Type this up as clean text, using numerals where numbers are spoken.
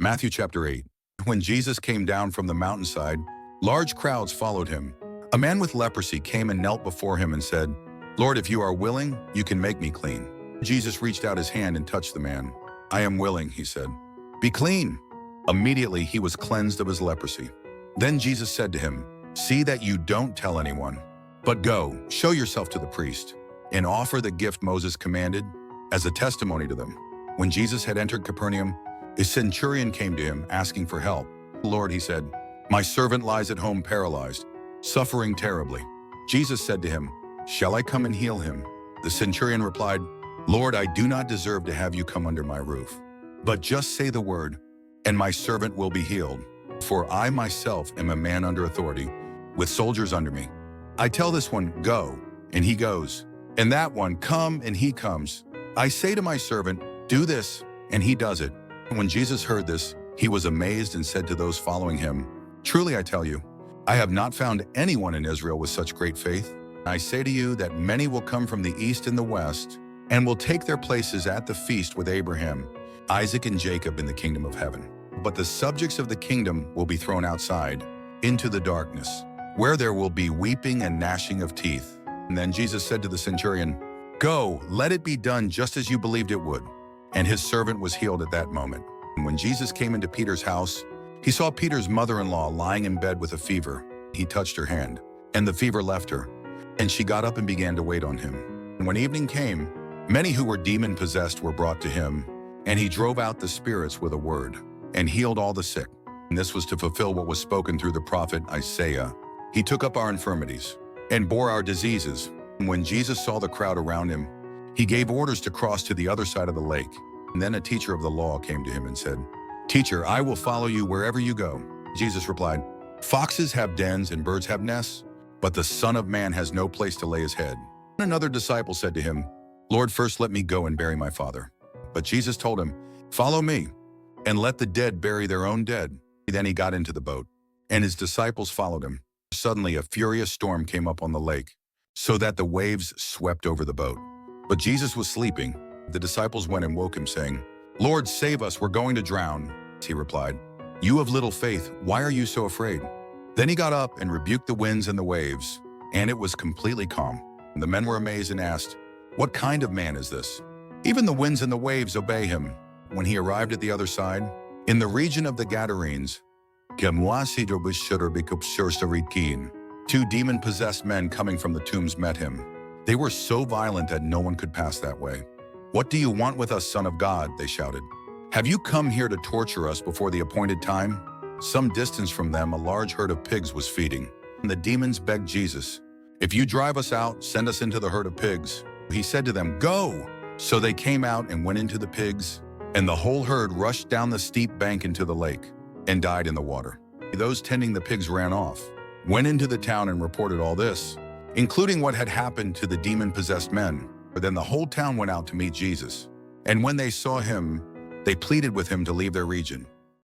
Matthew chapter 8. When Jesus came down from the mountainside, large crowds followed him. A man with leprosy came and knelt before him and said, "Lord, if you are willing, you can make me clean." Jesus reached out his hand and touched the man. "I am willing," he said. "Be clean." Immediately he was cleansed of his leprosy. Then Jesus said to him, "See that you don't tell anyone, but go, show yourself to the priest, and offer the gift Moses commanded as a testimony to them." When Jesus had entered Capernaum, a centurion came to him asking for help. "Lord," he said, "my servant lies at home paralyzed, suffering terribly." Jesus said to him, "Shall I come and heal him?" The centurion replied, "Lord, I do not deserve to have you come under my roof, but just say the word, and my servant will be healed. For I myself am a man under authority, with soldiers under me. I tell this one, 'Go,' and he goes, and that one, 'Come,' and he comes. I say to my servant, 'Do this,' and he does it." And when Jesus heard this, he was amazed and said to those following him, "Truly I tell you, I have not found anyone in Israel with such great faith. I say to you that many will come from the east and the west, and will take their places at the feast with Abraham, Isaac, and Jacob in the kingdom of heaven. But the subjects of the kingdom will be thrown outside, into the darkness, where there will be weeping and gnashing of teeth." And then Jesus said to the centurion, "Go, let it be done just as you believed it would." And his servant was healed at that moment. And when Jesus came into Peter's house, he saw Peter's mother-in-law lying in bed with a fever. He touched her hand, and the fever left her, and she got up and began to wait on him. And when evening came, many who were demon-possessed were brought to him, and he drove out the spirits with a word, and healed all the sick. And this was to fulfill what was spoken through the prophet Isaiah. "He took up our infirmities, and bore our diseases." And when Jesus saw the crowd around him, he gave orders to cross to the other side of the lake. And then a teacher of the law came to him and said, "Teacher, I will follow you wherever you go." Jesus replied, "Foxes have dens and birds have nests, but the Son of Man has no place to lay his head." And another disciple said to him, "Lord, first let me go and bury my father." But Jesus told him, "Follow me, and let the dead bury their own dead." Then he got into the boat, and his disciples followed him. Suddenly a furious storm came up on the lake, so that the waves swept over the boat. But Jesus was sleeping. The disciples went and woke him, saying, "Lord, save us, we're going to drown." He replied, "You of little faith, why are you so afraid?" Then he got up and rebuked the winds and the waves, and it was completely calm. And the men were amazed and asked, "What kind of man is this? Even the winds and the waves obey him." When he arrived at the other side, in the region of the Gadarenes, 2 demon-possessed men coming from the tombs met him. They were so violent that no one could pass that way. "What do you want with us, Son of God?" they shouted. "Have you come here to torture us before the appointed time?" Some distance from them, a large herd of pigs was feeding. And the demons begged Jesus, "If you drive us out, send us into the herd of pigs." He said to them, "Go!" So they came out and went into the pigs, and the whole herd rushed down the steep bank into the lake and died in the water. Those tending the pigs ran off, went into the town and reported all this, including what had happened to the demon-possessed men. But then the whole town went out to meet Jesus. And when they saw him, they pleaded with him to leave their region.